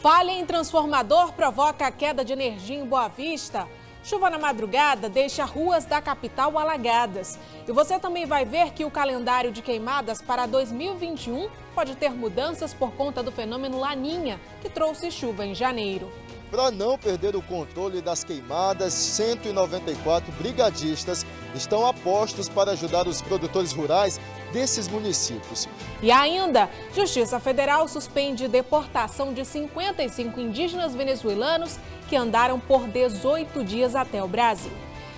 Falha em transformador provoca queda de energia em Boa Vista. Chuva na madrugada deixa ruas da capital alagadas. E você também vai ver que o calendário de queimadas para 2021 pode ter mudanças por conta do fenômeno Laninha, que trouxe chuva em janeiro. Para não perder o controle das queimadas, 194 brigadistas estão a postos para ajudar os produtores rurais desses municípios. E ainda, Justiça Federal suspende deportação de 55 indígenas venezuelanos que andaram por 18 dias até o Brasil.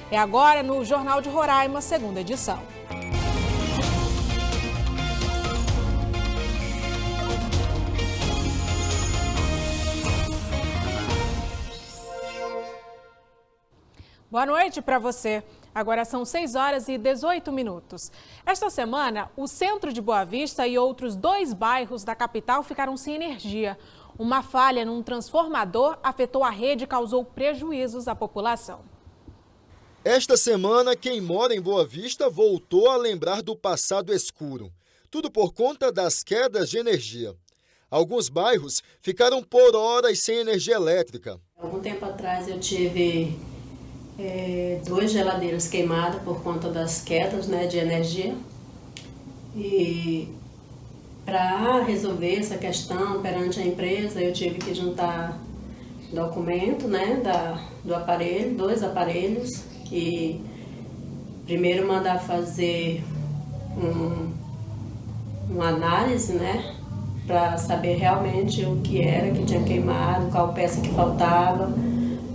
É agora no Jornal de Roraima, segunda edição. Boa noite para você. Agora são 6 horas e 18 minutos. Esta semana, o centro de Boa Vista e outros 2 bairros da capital ficaram sem energia. Uma falha num transformador afetou a rede e causou prejuízos à população. Esta semana, quem mora em Boa Vista voltou a lembrar do passado escuro. Tudo por conta das quedas de energia. Alguns bairros ficaram por horas sem energia elétrica. Algum tempo atrás eu tive 2 geladeiras queimadas por conta das quedas, de energia. E para resolver essa questão perante a empresa, eu tive que juntar documento, do aparelho, 2 aparelhos, e primeiro mandar fazer uma análise, para saber realmente o que era que tinha queimado, qual peça que faltava,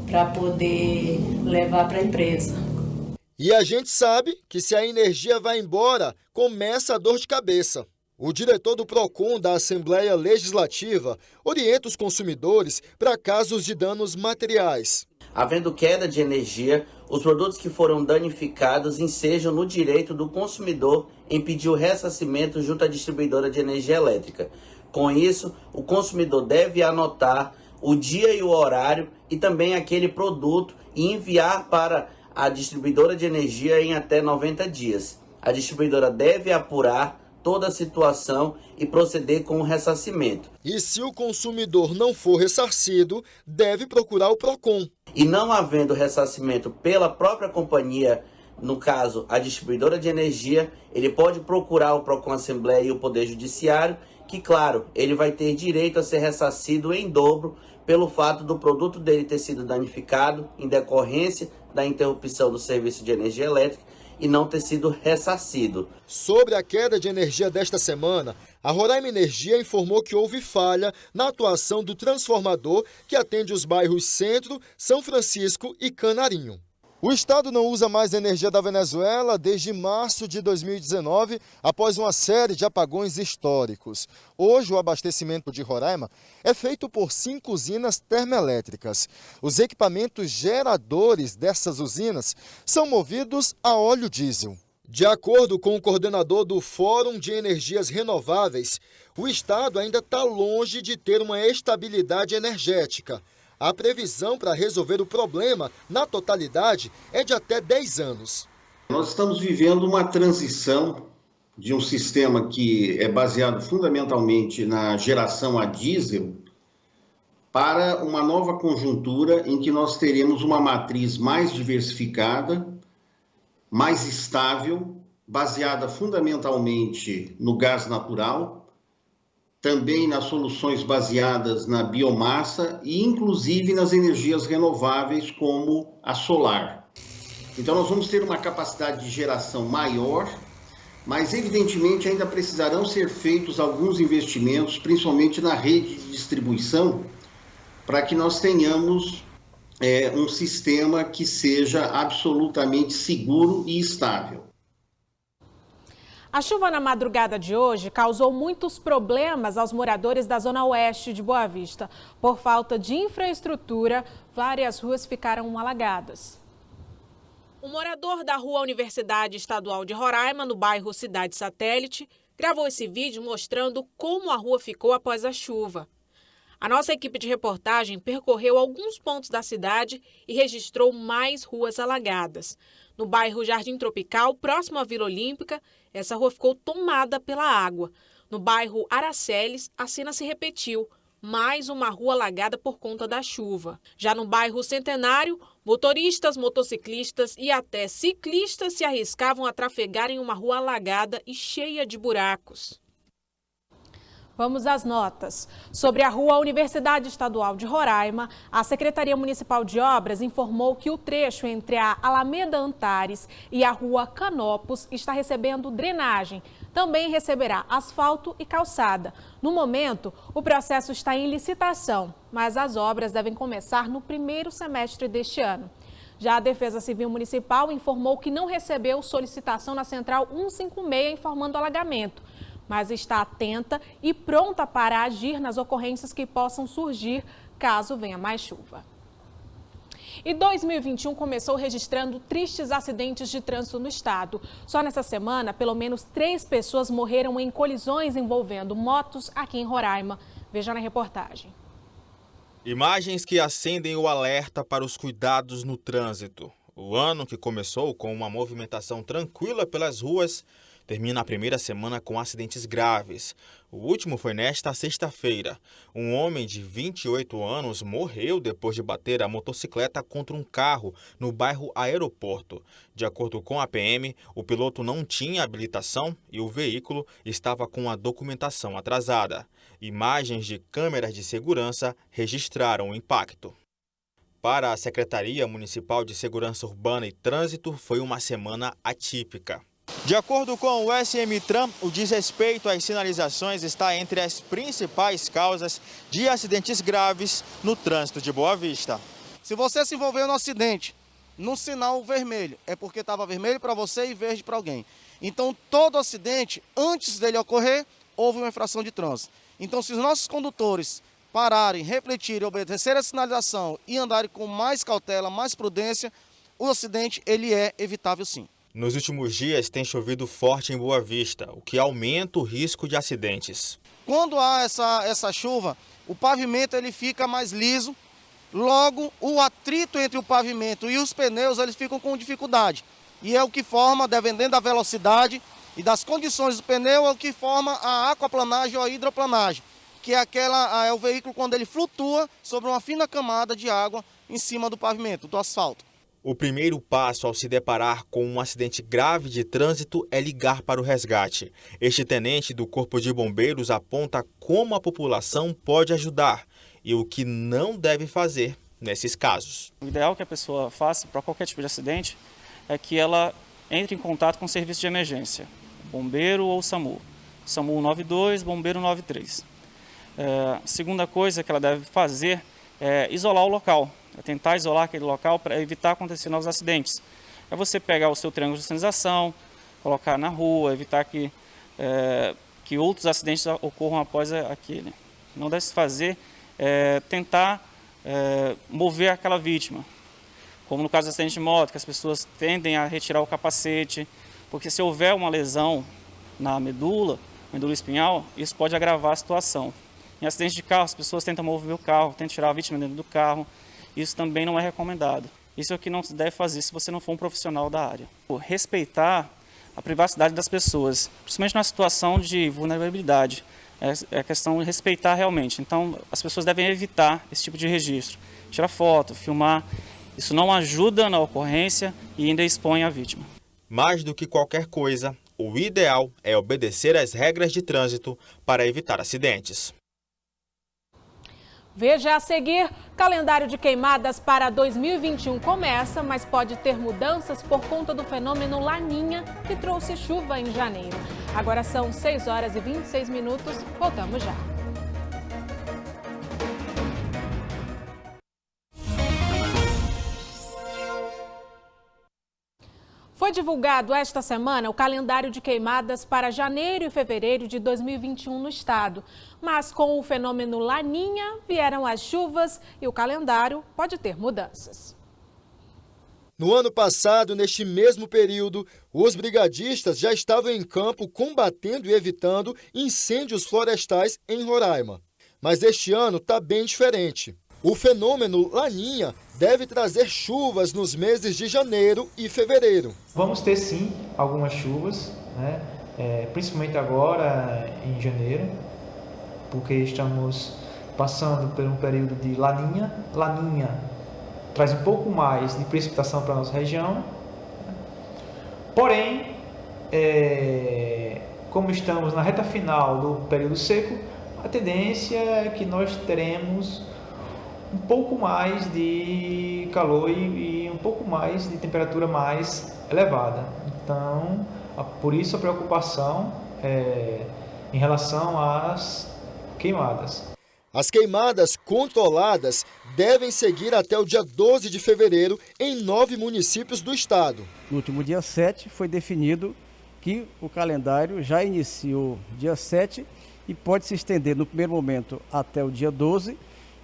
para poder levar para a empresa. E a gente sabe que se a energia vai embora, começa a dor de cabeça. O diretor do PROCON da Assembleia Legislativa orienta os consumidores para casos de danos materiais. Havendo queda de energia, os produtos que foram danificados ensejam no direito do consumidor em pedir o ressarcimento junto à distribuidora de energia elétrica. Com isso, o consumidor deve anotar o dia e o horário e também aquele produto e enviar para a distribuidora de energia em até 90 dias. A distribuidora deve apurar toda a situação e proceder com o ressarcimento. E se o consumidor não for ressarcido, deve procurar o PROCON. E não havendo ressarcimento pela própria companhia, no caso a distribuidora de energia, ele pode procurar o PROCON Assembleia e o Poder Judiciário, que claro, ele vai ter direito a ser ressarcido em dobro pelo fato do produto dele ter sido danificado em decorrência da interrupção do serviço de energia elétrica e não ter sido ressarcido. Sobre a queda de energia desta semana, a Roraima Energia informou que houve falha na atuação do transformador que atende os bairros Centro, São Francisco e Canarinho. O estado não usa mais energia da Venezuela desde março de 2019, após uma série de apagões históricos. Hoje, o abastecimento de Roraima é feito por 5 usinas termoelétricas. Os equipamentos geradores dessas usinas são movidos a óleo diesel. De acordo com o coordenador do Fórum de Energias Renováveis, o estado ainda está longe de ter uma estabilidade energética. A previsão para resolver o problema na totalidade é de até 10 anos. Nós estamos vivendo uma transição de um sistema que é baseado fundamentalmente na geração a diesel para uma nova conjuntura em que nós teremos uma matriz mais diversificada, mais estável, baseada fundamentalmente no gás natural, também nas soluções baseadas na biomassa e inclusive nas energias renováveis como a solar. Então nós vamos ter uma capacidade de geração maior, mas evidentemente ainda precisarão ser feitos alguns investimentos, principalmente na rede de distribuição, para que nós tenhamos um sistema que seja absolutamente seguro e estável. A chuva na madrugada de hoje causou muitos problemas aos moradores da zona oeste de Boa Vista. Por falta de infraestrutura, várias ruas ficaram alagadas. O morador da rua Universidade Estadual de Roraima, no bairro Cidade Satélite, gravou esse vídeo mostrando como a rua ficou após a chuva. A nossa equipe de reportagem percorreu alguns pontos da cidade e registrou mais ruas alagadas. No bairro Jardim Tropical, próximo à Vila Olímpica, essa rua ficou tomada pela água. No bairro Araceles, a cena se repetiu. mais uma rua alagada por conta da chuva. Já no bairro Centenário, motoristas, motociclistas e até ciclistas se arriscavam a trafegar em uma rua alagada e cheia de buracos. Vamos às notas. Sobre a rua Universidade Estadual de Roraima, a Secretaria Municipal de Obras informou que o trecho entre a Alameda Antares e a rua Canopus está recebendo drenagem. Também receberá asfalto e calçada. No momento, o processo está em licitação, mas as obras devem começar no primeiro semestre deste ano. Já a Defesa Civil Municipal informou que não recebeu solicitação na Central 156 informando alagamento, mas está atenta e pronta para agir nas ocorrências que possam surgir caso venha mais chuva. E 2021 começou registrando tristes acidentes de trânsito no estado. Só nessa semana, pelo menos 3 pessoas morreram em colisões envolvendo motos aqui em Roraima. Veja na reportagem. Imagens que acendem o alerta para os cuidados no trânsito. O ano, que começou com uma movimentação tranquila pelas ruas, termina a primeira semana com acidentes graves. O último foi nesta sexta-feira. Um homem de 28 anos morreu depois de bater a motocicleta contra um carro no bairro Aeroporto. De acordo com a PM, o piloto não tinha habilitação e o veículo estava com a documentação atrasada. Imagens de câmeras de segurança registraram o impacto. Para a Secretaria Municipal de Segurança Urbana e Trânsito, foi uma semana atípica. De acordo com o SMTran, o desrespeito às sinalizações está entre as principais causas de acidentes graves no trânsito de Boa Vista. Se você se envolveu no acidente, no sinal vermelho, é porque estava vermelho para você e verde para alguém. Então, todo acidente, antes dele ocorrer, houve uma infração de trânsito. Então, se os nossos condutores pararem, refletirem, obedecerem a sinalização e andarem com mais cautela, mais prudência, o acidente ele é evitável sim. Nos últimos dias tem chovido forte em Boa Vista, o que aumenta o risco de acidentes. Quando há essa chuva, o pavimento ele fica mais liso, logo o atrito entre o pavimento e os pneus eles ficam com dificuldade. E é o que forma, dependendo da velocidade e das condições do pneu, é o que forma a aquaplanagem ou a hidroplanagem, que é o veículo quando ele flutua sobre uma fina camada de água em cima do pavimento, do asfalto. O primeiro passo ao se deparar com um acidente grave de trânsito é ligar para o resgate. Este tenente do Corpo de Bombeiros aponta como a população pode ajudar e o que não deve fazer nesses casos. O ideal que a pessoa faça para qualquer tipo de acidente é que ela entre em contato com o serviço de emergência, bombeiro ou SAMU. SAMU 92, bombeiro 93. Segunda coisa que ela deve fazer é isolar o local. É tentar isolar aquele local para evitar acontecer novos acidentes. É você pegar o seu triângulo de sinalização, colocar na rua, evitar que outros acidentes ocorram após aquele. Não deve se fazer tentar mover aquela vítima. Como no caso do acidente de moto, que as pessoas tendem a retirar o capacete, porque se houver uma lesão na medula espinhal, isso pode agravar a situação. Em acidente de carro, as pessoas tentam mover o carro, tentam tirar a vítima dentro do carro. Isso também não é recomendado. Isso é o que não se deve fazer se você não for um profissional da área. Respeitar a privacidade das pessoas, principalmente na situação de vulnerabilidade. É questão de respeitar realmente. Então, as pessoas devem evitar esse tipo de registro. Tirar foto, filmar. Isso não ajuda na ocorrência e ainda expõe a vítima. Mais do que qualquer coisa, o ideal é obedecer às regras de trânsito para evitar acidentes. Veja a seguir, calendário de queimadas para 2021 começa, mas pode ter mudanças por conta do fenômeno Laninha, que trouxe chuva em janeiro. Agora são 6 horas e 26 minutos, voltamos já. Foi divulgado esta semana o calendário de queimadas para janeiro e fevereiro de 2021 no estado. Mas com o fenômeno Laninha, vieram as chuvas e o calendário pode ter mudanças. No ano passado, neste mesmo período, os brigadistas já estavam em campo combatendo e evitando incêndios florestais em Roraima. Mas este ano está bem diferente. O fenômeno Laninha deve trazer chuvas nos meses de janeiro e fevereiro. Vamos ter sim algumas chuvas, né? Principalmente agora em janeiro, porque estamos passando por um período de laninha. Laninha traz um pouco mais de precipitação para a nossa região. Porém, como estamos na reta final do período seco, a tendência é que nós teremos um pouco mais de calor e um pouco mais de temperatura mais elevada. Então, por isso a preocupação em relação às queimadas. As queimadas controladas devem seguir até o dia 12 de fevereiro em 9 municípios do estado. No último dia 7 foi definido que o calendário já iniciou dia 7 e pode se estender no primeiro momento até o dia 12,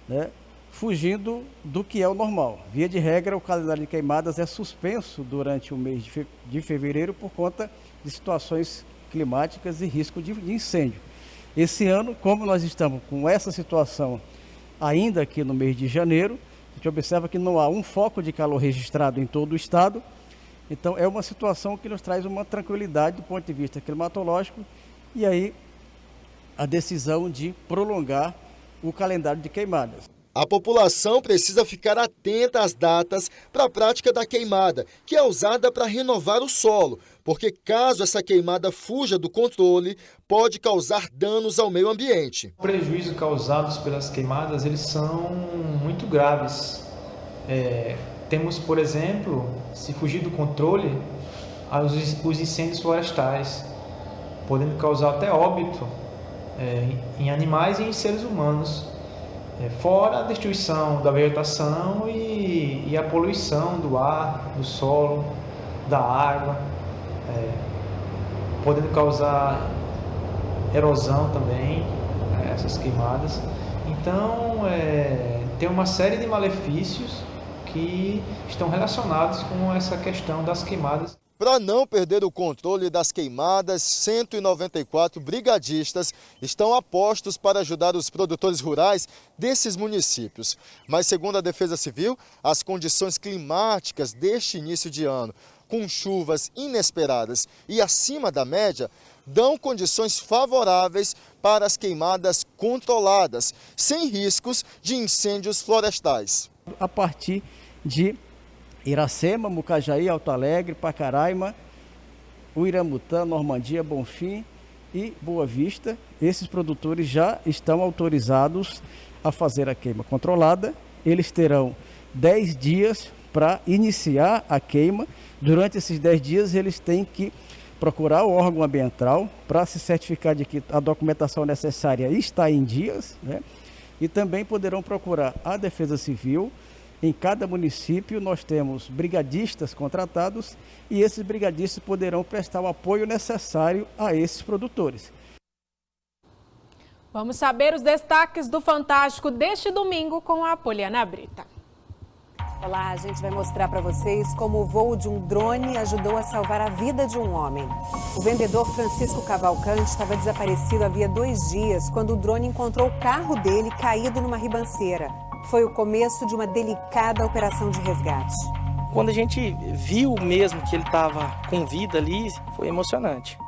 né, fugindo do que é o normal. Via de regra, o calendário de queimadas é suspenso durante o mês de fevereiro por conta de situações climáticas e risco de incêndio. Esse ano, como nós estamos com essa situação ainda aqui no mês de janeiro, a gente observa que não há um foco de calor registrado em todo o estado. Então é uma situação que nos traz uma tranquilidade do ponto de vista climatológico e aí a decisão de prolongar o calendário de queimadas. A população precisa ficar atenta às datas para a prática da queimada, que é usada para renovar o solo, porque caso essa queimada fuja do controle, pode causar danos ao meio ambiente. Os prejuízos causados pelas queimadas, eles são muito graves. Temos, por exemplo, se fugir do controle, os incêndios florestais, podendo causar até óbito em animais e em seres humanos. Fora a destruição da vegetação e a poluição do ar, do solo, da água, podendo causar erosão também, essas queimadas. Então, tem uma série de malefícios que estão relacionados com essa questão das queimadas. Para não perder o controle das queimadas, 194 brigadistas estão a postos para ajudar os produtores rurais desses municípios. Mas, segundo a Defesa Civil, as condições climáticas deste início de ano, com chuvas inesperadas e acima da média, dão condições favoráveis para as queimadas controladas, sem riscos de incêndios florestais. A partir de Iracema, Mucajaí, Alto Alegre, Pacaraima, Uiramutã, Normandia, Bonfim e Boa Vista, esses produtores já estão autorizados a fazer a queima controlada. Eles terão 10 dias para iniciar a queima. Durante esses 10 dias eles têm que procurar o órgão ambiental para se certificar de que a documentação necessária está em dias, né? E também poderão procurar a Defesa Civil. Em cada município nós temos brigadistas contratados e esses brigadistas poderão prestar o apoio necessário a esses produtores. Vamos saber os destaques do Fantástico deste domingo com a Poliana Brita. Olá, a gente vai mostrar para vocês como o voo de um drone ajudou a salvar a vida de um homem. O vendedor Francisco Cavalcante estava desaparecido havia 2 dias quando o drone encontrou o carro dele caído numa ribanceira. Foi o começo de uma delicada operação de resgate. Quando a gente viu mesmo que ele estava com vida ali, foi emocionante.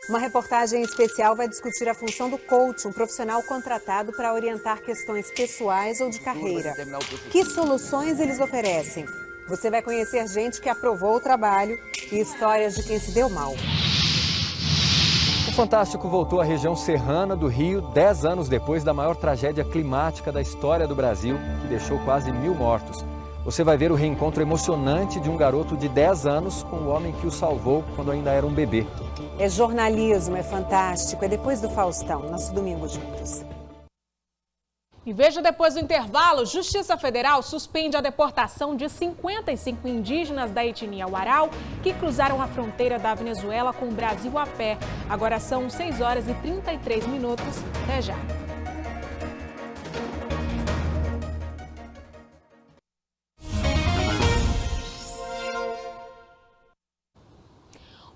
Uma reportagem especial vai discutir a função do coach, um profissional contratado para orientar questões pessoais ou de carreira. Que soluções eles oferecem? Você vai conhecer gente que aprovou o trabalho e histórias de quem se deu mal. O Fantástico voltou à região serrana do Rio 10 anos depois da maior tragédia climática da história do Brasil, que deixou quase 1000 mortos. Você vai ver o reencontro emocionante de um garoto de 10 anos com o homem que o salvou quando ainda era um bebê. É jornalismo, é fantástico, é depois do Faustão, nosso Domingo Juntos. E veja depois do intervalo, Justiça Federal suspende a deportação de 55 indígenas da etnia Warao que cruzaram a fronteira da Venezuela com o Brasil a pé. Agora são 6 horas e 33 minutos. Até já.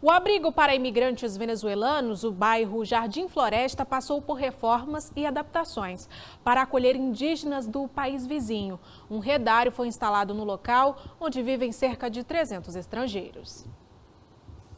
O abrigo para imigrantes venezuelanos, o bairro Jardim Floresta, passou por reformas e adaptações para acolher indígenas do país vizinho. Um redário foi instalado no local, onde vivem cerca de 300 estrangeiros.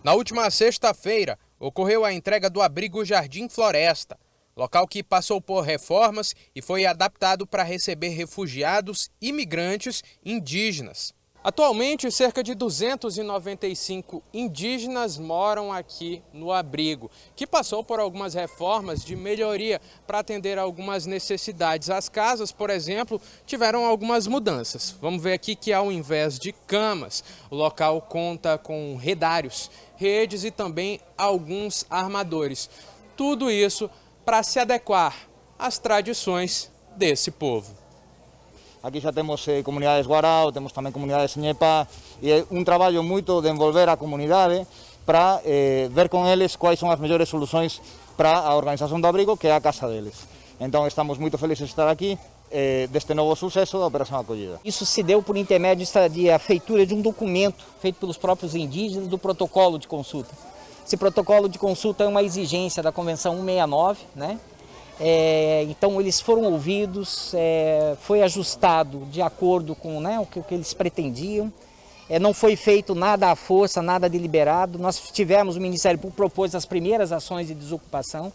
Na última sexta-feira, ocorreu a entrega do abrigo Jardim Floresta. local que passou por reformas e foi adaptado para receber refugiados e imigrantes indígenas. Atualmente, cerca de 295 indígenas moram aqui no abrigo, que passou por algumas reformas de melhoria para atender algumas necessidades. As casas, por exemplo, tiveram algumas mudanças. Vamos ver aqui que ao invés de camas, o local conta com redários, redes e também alguns armadores. Tudo isso para se adequar às tradições desse povo. Aquí xa temos comunidades Guarao, temos tamén comunidades Ñepa, e é un traballo moito de envolver a comunidade para ver con eles quais son as mellores soluções para a organización do abrigo, que é a casa deles. Entón estamos moito felizes de estar aquí deste novo sucesso da Operação Acolhida. Isso se deu por intermédio da feitura de um documento feito pelos próprios indígenas do protocolo de consulta. Esse protocolo de consulta é uma exigência da Convenção 169, né? Então eles foram ouvidos, foi ajustado de acordo com o que eles pretendiam, não foi feito nada à força, nada deliberado. Nós tivemos, o Ministério Público propôs as primeiras ações de desocupação,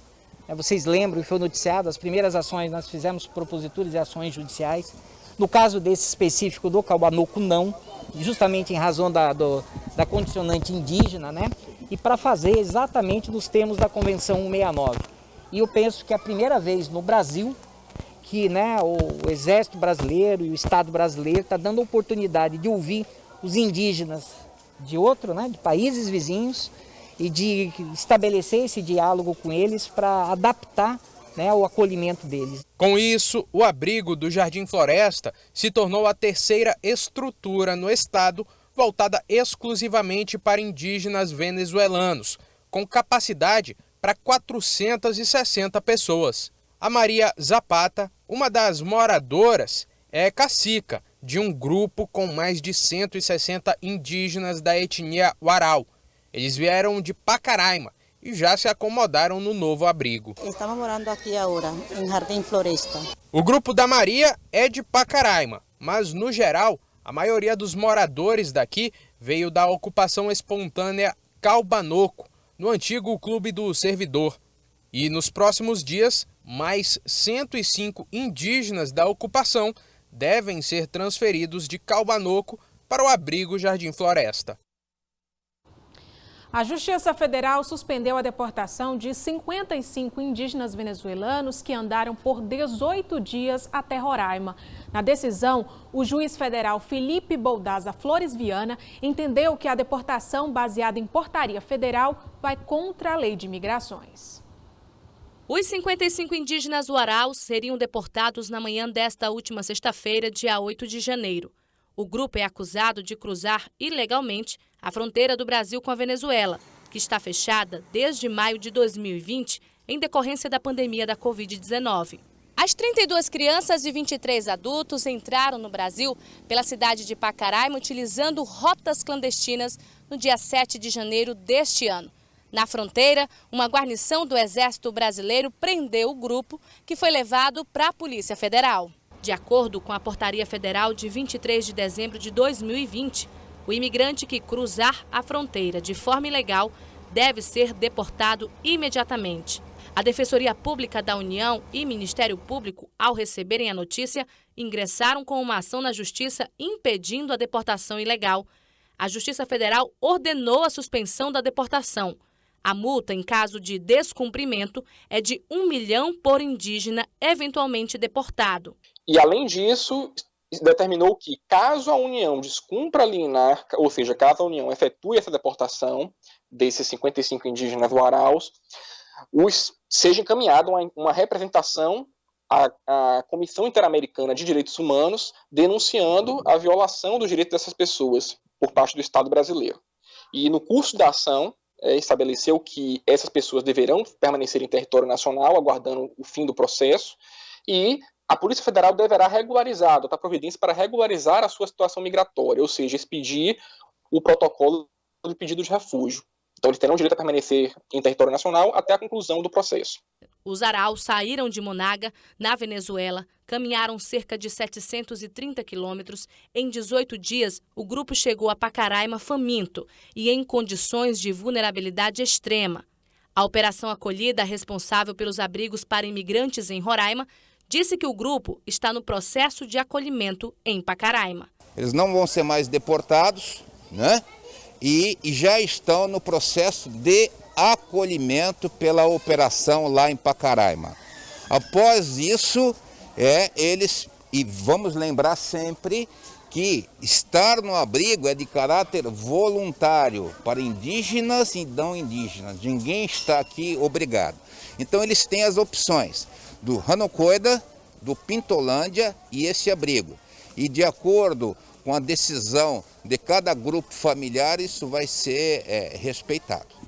vocês lembram, foi noticiado, as primeiras ações nós fizemos proposituras de ações judiciais. No caso desse específico do Calbanoco não, justamente em razão da condicionante indígena, né? E para fazer exatamente nos termos da Convenção 169. E eu penso que é a primeira vez no Brasil que o Exército Brasileiro e o Estado Brasileiro está dando a oportunidade de ouvir os indígenas de de países vizinhos e de estabelecer esse diálogo com eles para adaptar o acolhimento deles. Com isso, o abrigo do Jardim Floresta se tornou a terceira estrutura no estado voltada exclusivamente para indígenas venezuelanos, com capacidade para 460 pessoas. A Maria Zapata, uma das moradoras, é cacica de um grupo com mais de 160 indígenas da etnia Warao. Eles vieram de Pacaraima e já se acomodaram no novo abrigo. Estamos morando aqui agora, em Jardim Floresta. O grupo da Maria é de Pacaraima, mas no geral, a maioria dos moradores daqui veio da ocupação espontânea Calbanoco, no antigo Clube do Servidor. E nos próximos dias, mais 105 indígenas da ocupação devem ser transferidos de Calbanoco para o abrigo Jardim Floresta. A Justiça Federal suspendeu a deportação de 55 indígenas venezuelanos que andaram por 18 dias até Roraima. Na decisão, o juiz federal Felipe Boldaza Flores Viana entendeu que a deportação baseada em portaria federal vai contra a lei de imigrações. Os 55 indígenas Warao seriam deportados na manhã desta última sexta-feira, dia 8 de janeiro. O grupo é acusado de cruzar ilegalmente a fronteira do Brasil com a Venezuela, que está fechada desde maio de 2020 em decorrência da pandemia da Covid-19. As 32 crianças e 23 adultos entraram no Brasil pela cidade de Pacaraima utilizando rotas clandestinas no dia 7 de janeiro deste ano. Na fronteira, uma guarnição do Exército Brasileiro prendeu o grupo, que foi levado para a Polícia Federal. De acordo com a Portaria Federal de 23 de dezembro de 2020, o imigrante que cruzar a fronteira de forma ilegal deve ser deportado imediatamente. A Defensoria Pública da União e Ministério Público, ao receberem a notícia, ingressaram com uma ação na Justiça impedindo a deportação ilegal. A Justiça Federal ordenou a suspensão da deportação. A multa, em caso de descumprimento, é de R$1 milhão por indígena eventualmente deportado. E, além disso, determinou que, caso a União descumpra a liminar, ou seja, caso a União efetue essa deportação desses 55 indígenas Waraus, seja encaminhado uma representação à Comissão Interamericana de Direitos Humanos, denunciando a violação dos direitos dessas pessoas por parte do Estado brasileiro. E, no curso da ação, estabeleceu que essas pessoas deverão permanecer em território nacional, aguardando o fim do processo, e a Polícia Federal deverá regularizar, adotar providência para regularizar a sua situação migratória, ou seja, expedir o protocolo de pedido de refúgio. Então, eles terão direito a permanecer em território nacional até a conclusão do processo. Os Araus saíram de Monaga, na Venezuela, caminharam cerca de 730 quilômetros. Em 18 dias, o grupo chegou a Pacaraima faminto e em condições de vulnerabilidade extrema. A Operação Acolhida, responsável pelos abrigos para imigrantes em Roraima, disse que o grupo está no processo de acolhimento em Pacaraima. Eles não vão ser mais deportados, né? E já estão no processo de acolhimento pela operação lá em Pacaraima. Após isso, e vamos lembrar sempre que estar no abrigo é de caráter voluntário para indígenas e não indígenas. Ninguém está aqui obrigado. Então eles têm as opções do Ranocoida, do Pintolândia e esse abrigo. E de acordo com a decisão de cada grupo familiar, isso vai ser respeitado.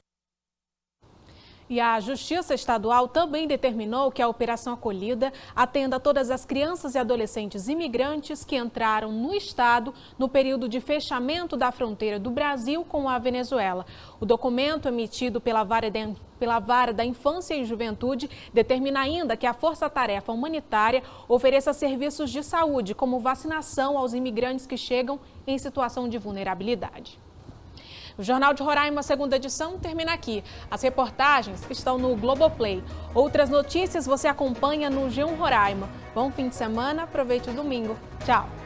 E a Justiça Estadual também determinou que a Operação Acolhida atenda todas as crianças e adolescentes imigrantes que entraram no estado no período de fechamento da fronteira do Brasil com a Venezuela. O documento emitido pela Vara da Infância e Juventude determina ainda que a Força-Tarefa Humanitária ofereça serviços de saúde, como vacinação aos imigrantes que chegam em situação de vulnerabilidade. O Jornal de Roraima, segunda edição, termina aqui. As reportagens estão no Globoplay. Outras notícias você acompanha no G1 Roraima. Bom fim de semana, aproveite o domingo. Tchau!